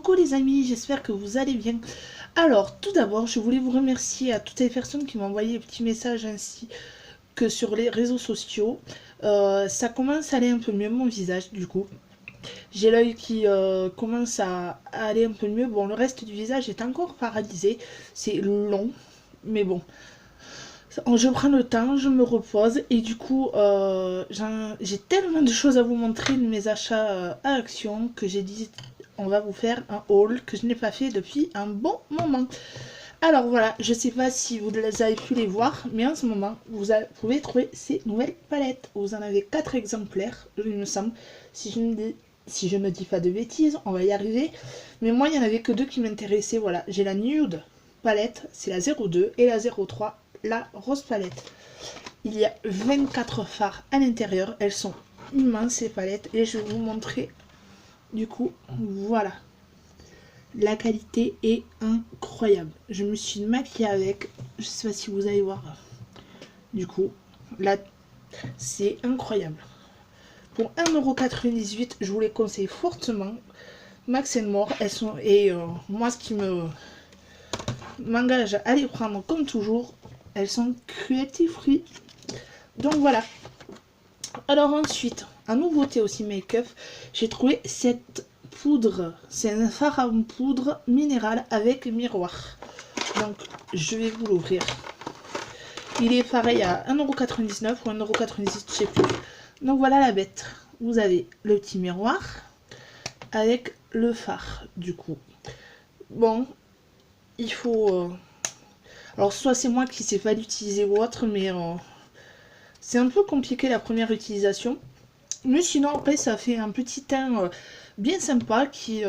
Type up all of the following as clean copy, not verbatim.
Coucou les amis, j'espère que vous allez bien. Alors, tout d'abord, je voulais vous remercier à toutes les personnes qui m'ont envoyé des petits messages ainsi que sur les réseaux sociaux. Ça commence à aller un peu mieux, mon visage, du coup. J'ai l'œil qui commence à aller un peu mieux. Bon, le reste du visage est encore paralysé. C'est long, mais bon. Je prends le temps, je me repose et du coup, j'ai tellement de choses à vous montrer de mes achats à Action que j'ai dit on va vous faire un haul que je n'ai pas fait depuis un bon moment. Alors voilà, je sais pas si vous avez pu les voir, mais en ce moment, pouvez trouver ces nouvelles palettes. Vous en avez 4 exemplaires, il me semble. Si je ne dis pas de bêtises, on va y arriver. Mais moi, il n'y en avait que 2 qui m'intéressaient. Voilà, j'ai la Nude palette, c'est la 02, et la 03, la Rose palette. Il y a 24 fards à l'intérieur. Elles sont immenses, ces palettes. Et je vais vous montrer, du coup, voilà. La qualité est incroyable. Je me suis maquillée avec. Je sais pas si vous allez voir. Du coup, là, c'est incroyable. Pour 1,98 €, je vous les conseille fortement. Max More, elles sont. Et moi, ce qui m'engage à les prendre comme toujours, elles sont cruelty free. Donc voilà. Alors ensuite, en nouveauté aussi make-up, j'ai trouvé cette poudre. C'est un fard à poudre minérale avec miroir. Donc je vais vous l'ouvrir. Il est pareil à 1,99 € ou 1,98 €, je sais plus. Donc voilà la bête. Vous avez le petit miroir avec le fard du coup. Bon, il faut... Alors soit c'est moi qui sais pas l'utiliser ou autre, mais c'est un peu compliqué la première utilisation. Mais sinon après ça fait un petit teint bien sympa qui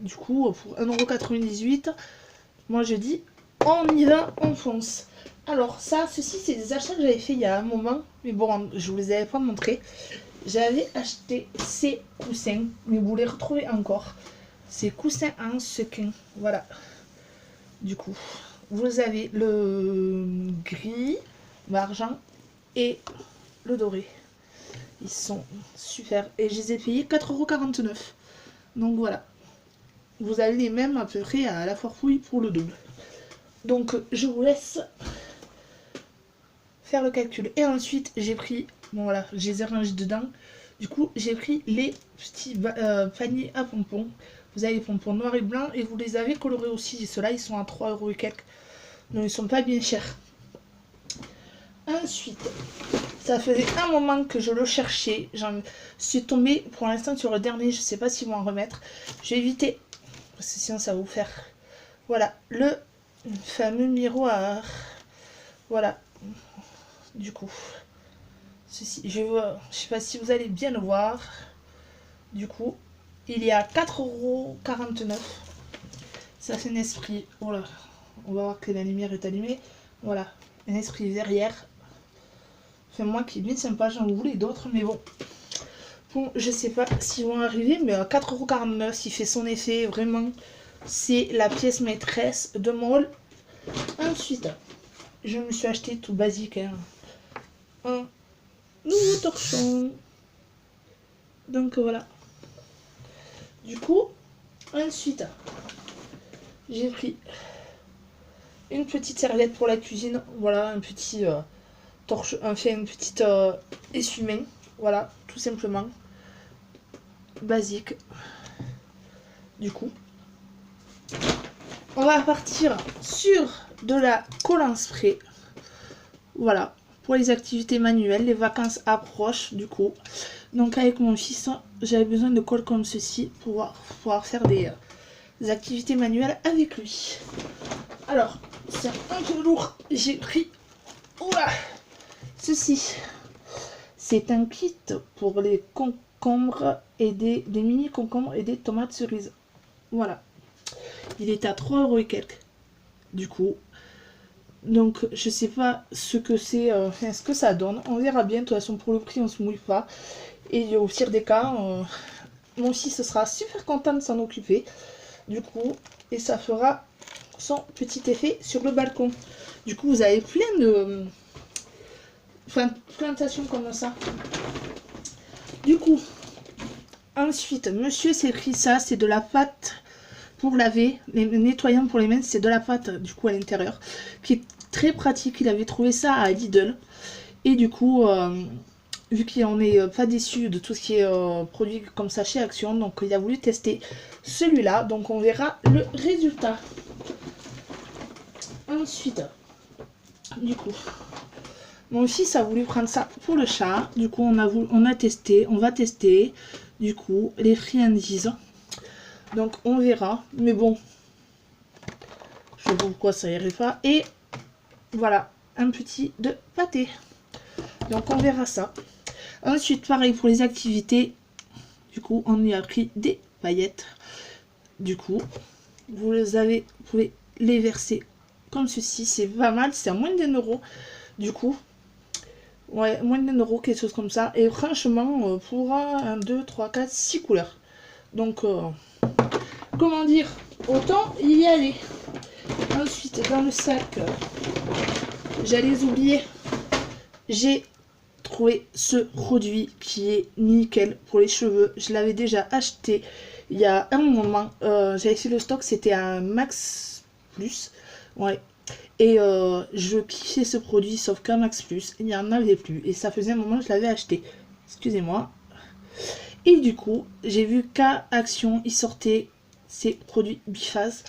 du coup pour 1,98 €, moi je dis on y va, on fonce. Alors ça, ceci c'est des achats que j'avais fait il y a un moment, mais bon je vous les avais pas montré. J'avais acheté ces coussins, mais vous les retrouvez encore. Ces coussins en sequin, voilà. Du coup, vous avez le gris, l'argent et le doré. Ils sont super. Et je les ai payés 4,49 €. Donc voilà. Vous avez les mêmes à peu près à la foire fouille pour le double. Donc je vous laisse faire le calcul. Et ensuite j'ai pris, bon voilà, je les ai rangés dedans. Du coup j'ai pris les petits paniers à pompons. Vous avez les pompons noirs et blancs et vous les avez colorés aussi. Ceux-là ils sont à 3 € et quelques. Donc ils sont pas bien chers. Ensuite, ça faisait un moment que je le cherchais. J'en suis tombée pour l'instant sur le dernier. Je sais pas s'ils vont en remettre. Je vais éviter parce que sinon ça va vous faire. Voilà, le fameux miroir. Voilà. Du coup, ceci, je sais pas si vous allez bien le voir. Du coup, il est à 4,49 €. Ça fait un esprit. Voilà. On va voir que la lumière est allumée. Voilà, un esprit verrière. Enfin, moi qui est bien sympa, j'en voulais d'autres, mais bon. Bon, je sais pas s'ils vont arriver, mais à 4,49 €, il fait son effet, vraiment. C'est la pièce maîtresse de mon haul. Ensuite, je me suis acheté tout basique, hein, un nouveau torchon. Donc voilà. Du coup, ensuite, j'ai pris une petite serviette pour la cuisine. Voilà, un petit torche, enfin une petite essuie-main. Voilà, tout simplement. Basique. Du coup, on va partir sur de la colle en spray. Voilà, pour les activités manuelles, les vacances approchent du coup. Donc avec mon fils, j'avais besoin de colle comme ceci pour pouvoir faire des activités manuelles avec lui. Alors, c'est un peu lourd, j'ai pris ceci. C'est un kit pour les concombres et des mini concombres et des tomates cerises. Voilà. Il est à 3 € et quelques. Du coup. Donc je sais pas ce que c'est, enfin ce que ça donne. On verra bien. De toute façon pour le prix on se mouille pas. Et au pire des cas, mon fils sera super content de s'en occuper. Du coup, et ça fera son petit effet sur le balcon. Du coup vous avez plein de plantations comme ça. Du coup, ensuite, monsieur s'est pris ça, c'est de la pâte pour laver, les nettoyants pour les mains, c'est de la pâte du coup à l'intérieur, qui est très pratique. Il avait trouvé ça à Lidl. Et du coup, vu qu'on n'est pas déçu de tout ce qui est produit comme ça chez Action, donc il a voulu tester celui-là. Donc on verra le résultat. Ensuite, du coup, mon fils a voulu prendre ça pour le chat. Du coup, on va tester, du coup, les friandises. Donc on verra. Mais bon, je sais pas pourquoi ça irait pas. Et voilà, un petit de pâté. Donc on verra ça. Ensuite, pareil pour les activités. Du coup, on y a pris des paillettes. Du coup, vous pouvez les verser comme ceci. C'est pas mal, c'est à moins d'1 euro. Du coup, ouais, moins d'1 euro, quelque chose comme ça. Et franchement, pour 1, 2, 3, 4, 6 couleurs. Donc, comment dire, autant y aller. Ensuite, dans le sac, j'allais oublier, j'ai trouvé ce produit qui est nickel pour les cheveux. Je l'avais déjà acheté il y a un moment. J'avais fait le stock, c'était un Max Plus. Ouais. Et je kiffais ce produit, sauf qu'un Max Plus, il n'y en avait plus. Et ça faisait un moment que je l'avais acheté. Excusez-moi. Et du coup, j'ai vu qu'à Action, il sortait ces produits biphase.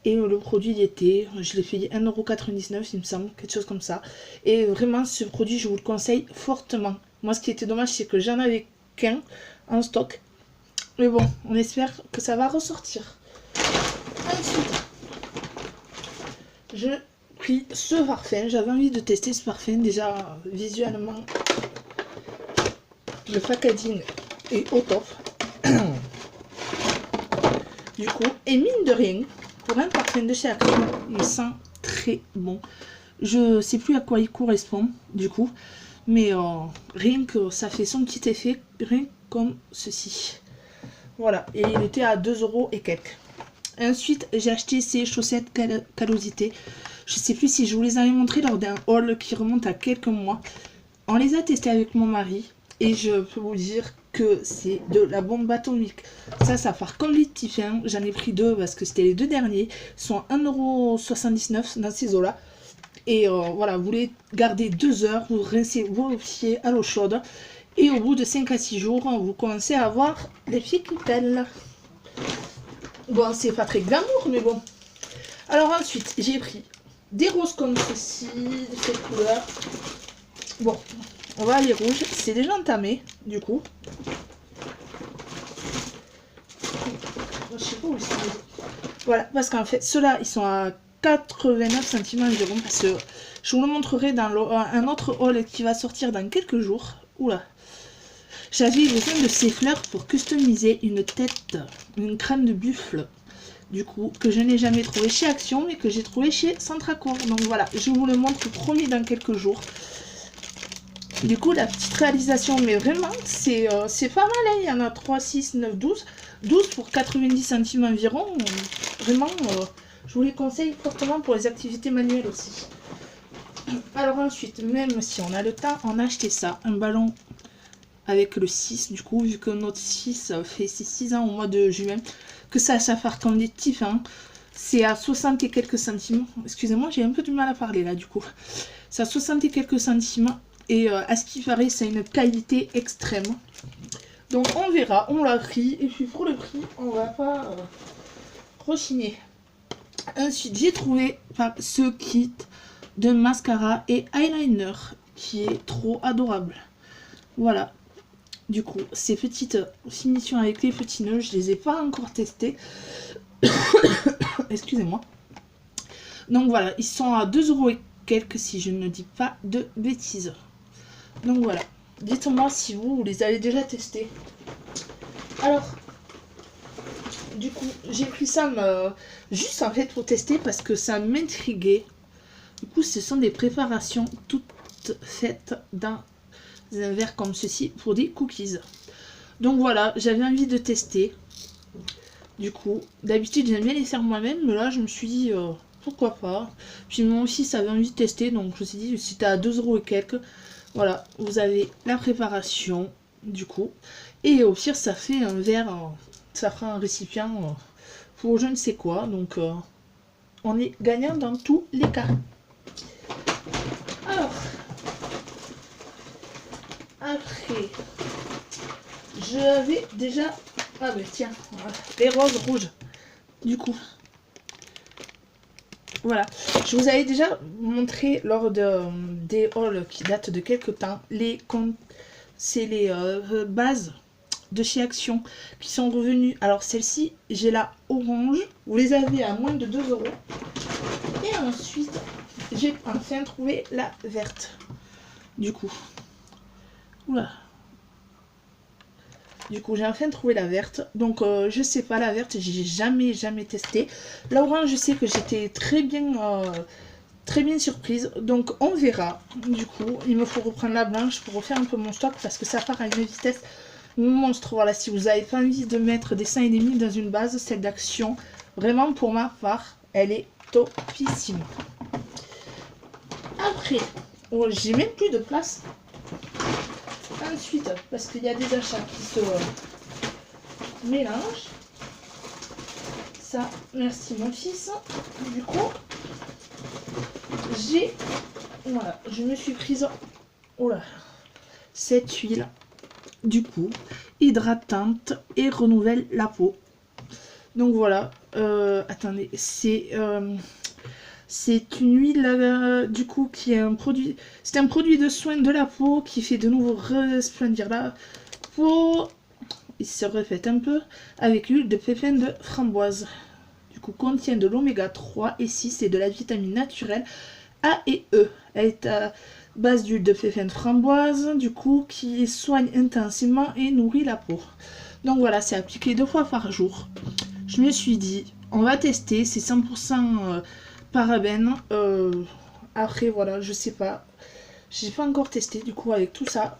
Et le produit, il était, je l'ai payé 1,99 €, il me semble, quelque chose comme ça. Et vraiment, ce produit, je vous le conseille fortement. Moi, ce qui était dommage, c'est que j'en avais qu'un en stock. Mais bon, on espère que ça va ressortir. Ensuite, je pris ce parfum. J'avais envie de tester ce parfum. Déjà, visuellement, le packaging est au top. Du coup, et mine de rien, pour un parfum de chez Action, il sent très bon. Je sais plus à quoi il correspond, du coup. Mais rien que ça fait son petit effet, rien comme ceci. Voilà, et il était à 2 € et quelques. Ensuite, j'ai acheté ces chaussettes Callosité. Je sais plus si je vous les avais montrées lors d'un haul qui remonte à quelques mois. On les a testées avec mon mari. Et je peux vous dire que c'est de la bombe atomique. Ça part comme les petits fins. J'en ai pris 2 parce que c'était les 2 derniers. Ils sont à 1,79 € dans ces eaux-là. Et voilà, vous les gardez 2 heures. Vous rincez vos pieds à l'eau chaude. Et au bout de 5 à 6 jours, vous commencez à avoir les pieds qui pèlent. Bon, c'est pas très glamour, mais bon. Alors ensuite, j'ai pris des roses comme ceci, de cette couleur. Bon, on va aller rouge. C'est déjà entamé, du coup. Je sais pas où ils sont. Voilà, parce qu'en fait, ceux-là, ils sont à 89 centimes environ. Parce que je vous le montrerai dans un autre haul qui va sortir dans quelques jours. Oula. J'avais besoin de ces fleurs pour customiser une tête, une crâne de buffle. Du coup, que je n'ai jamais trouvé chez Action, mais que j'ai trouvé chez Centracour. Donc voilà, je vous le montre promis dans quelques jours. Du coup, la petite réalisation, mais vraiment, c'est pas mal, hein. Il y en a 3, 6, 9, 12. 12 pour 90 centimes environ. Vraiment, je vous les conseille fortement pour les activités manuelles aussi. Alors ensuite, même si on a le temps, on a acheté ça, un ballon avec le 6, du coup, vu que notre 6 fait ses 6 ans au mois de juin, que ça part comme des petits fins. C'est à 60 et quelques centimes. Excusez-moi, j'ai un peu du mal à parler là, du coup. C'est à 60 et quelques centimes. Et à ce qui paraît, c'est une qualité extrême. Donc on verra, on l'a pris. Et puis pour le prix, on va pas rechigner. Ensuite, j'ai trouvé ce kit de mascara et eyeliner qui est trop adorable. Voilà. Du coup, ces petites finitions avec les petits nœuds, je les ai pas encore testées. Excusez-moi. Donc voilà, ils sont à 2 € et quelques si je ne dis pas de bêtises. Donc voilà. Dites-moi si vous les avez déjà testés. Alors, du coup, j'ai pris ça juste en fait pour tester parce que ça m'intriguait. Du coup, ce sont des préparations toutes faites dans un verre comme ceci pour des cookies. Donc voilà, j'avais envie de tester. Du coup, d'habitude j'aime bien les faire moi-même, mais là je me suis dit pourquoi pas. Puis moi aussi ça avait envie de tester, donc je me suis dit c'était à 2 € et quelques. Voilà, vous avez la préparation du coup. Et au pire ça fait un verre, ça fera un récipient pour je ne sais quoi. Donc on est gagnant dans tous les cas. Alors, après, j'avais déjà... Ah ben tiens, voilà, les roses rouges. Du coup, voilà. Je vous avais déjà montré lors des hauls qui datent de quelques temps. C'est les bases de chez Action qui sont revenues. Alors celle-ci, j'ai la orange. Vous les avez à moins de 2 €. Et ensuite, j'ai enfin trouvé la verte. Du coup, oula. Du coup, j'ai enfin trouvé la verte. Donc, je sais pas, la verte, j'ai jamais testé. La orange, je sais que j'étais très bien surprise. Donc, on verra. Du coup, il me faut reprendre la blanche pour refaire un peu mon stock parce que ça part à une vitesse monstre. Voilà, si vous n'avez pas envie de mettre des 5,5 dans une base, celle d'Action, vraiment pour ma part, elle est topissime. Après, oh, j'ai même plus de place. Ensuite, parce qu'il y a des achats qui se mélangent. Ça, merci mon fils. Du coup, voilà, je me suis prise, oh là, cette huile, du coup, hydratante et renouvelle la peau. Donc voilà, attendez, c'est une huile du coup qui est un produit, c'est un produit de soin de la peau qui fait de nouveau resplendir la peau. Il se refait un peu avec l'huile de pépins de framboise. Du coup, contient de l'oméga 3 et 6 et de la vitamine naturelle A et E. Elle est à base d'huile de pépins de framboise, du coup, qui soigne intensément et nourrit la peau. Donc voilà, c'est appliqué 2 fois par jour. Je me suis dit, on va tester, c'est 100% parabènes. Après, voilà, je sais pas. J'ai pas encore testé, du coup, avec tout ça.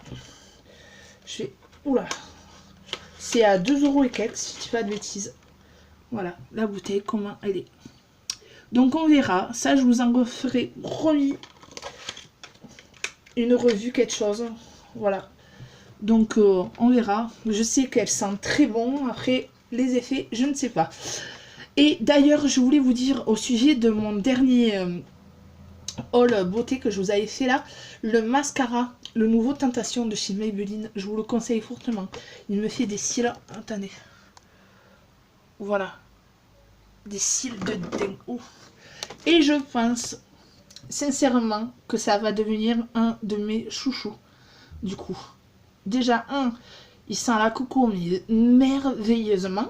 Je fais... Oula. C'est à 2 € et quelques, si je dis pas de bêtises. Voilà, la bouteille, comment elle est. Donc, on verra. Ça, je vous en referai, promis, une revue, quelque chose. Voilà. Donc, on verra. Je sais qu'elle sent très bon. Après, les effets, je ne sais pas. Et d'ailleurs, je voulais vous dire au sujet de mon dernier haul beauté que je vous avais fait là, le mascara, le nouveau Tentation de chez Maybelline, je vous le conseille fortement. Il me fait des cils, attendez, voilà, des cils de dingue. Et je pense sincèrement que ça va devenir un de mes chouchous. Du coup, déjà il sent la coco mais merveilleusement.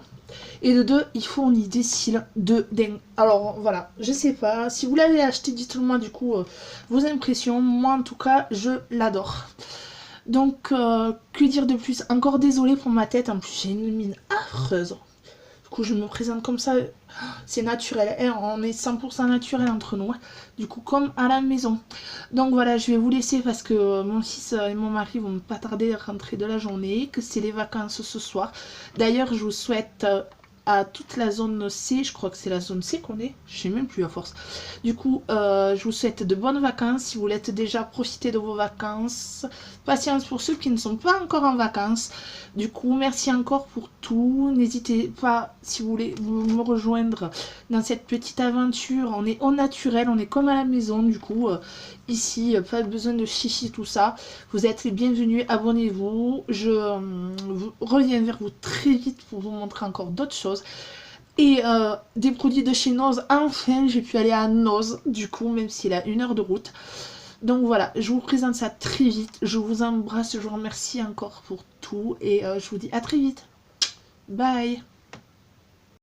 Et de 2, il fournit des cils de dingue. Alors voilà, je sais pas. Si vous l'avez acheté, dites-le moi du coup vos impressions. Moi en tout cas, je l'adore. Donc, que dire de plus? Encore désolée pour ma tête. En plus, j'ai une mine affreuse. Du coup, je me présente comme ça. C'est naturel. Hein, on est 100% naturel entre nous. Hein. Du coup, comme à la maison. Donc voilà, je vais vous laisser parce que mon fils et mon mari vont pas tarder à rentrer de la journée. Que c'est les vacances ce soir. D'ailleurs, je vous souhaite à toute la zone C. Je crois que c'est la zone C qu'on est. Je sais même plus à force. Du coup, je vous souhaite de bonnes vacances. Si vous l'êtes déjà, profitez de vos vacances. Patience pour ceux qui ne sont pas encore en vacances. Du coup, merci encore pour tout. N'hésitez pas, si vous voulez me rejoindre dans cette petite aventure. On est au naturel, on est comme à la maison. Du coup, ici, pas besoin de chichi, tout ça. Vous êtes les bienvenus, abonnez-vous. Je reviens vers vous très vite pour vous montrer encore d'autres choses. Et des produits de chez Nose. Enfin, j'ai pu aller à Nose, du coup, même s'il a 1 heure de route. Donc voilà, je vous présente ça très vite. Je vous embrasse, je vous remercie encore pour tout. Et je vous dis à très vite. Bye.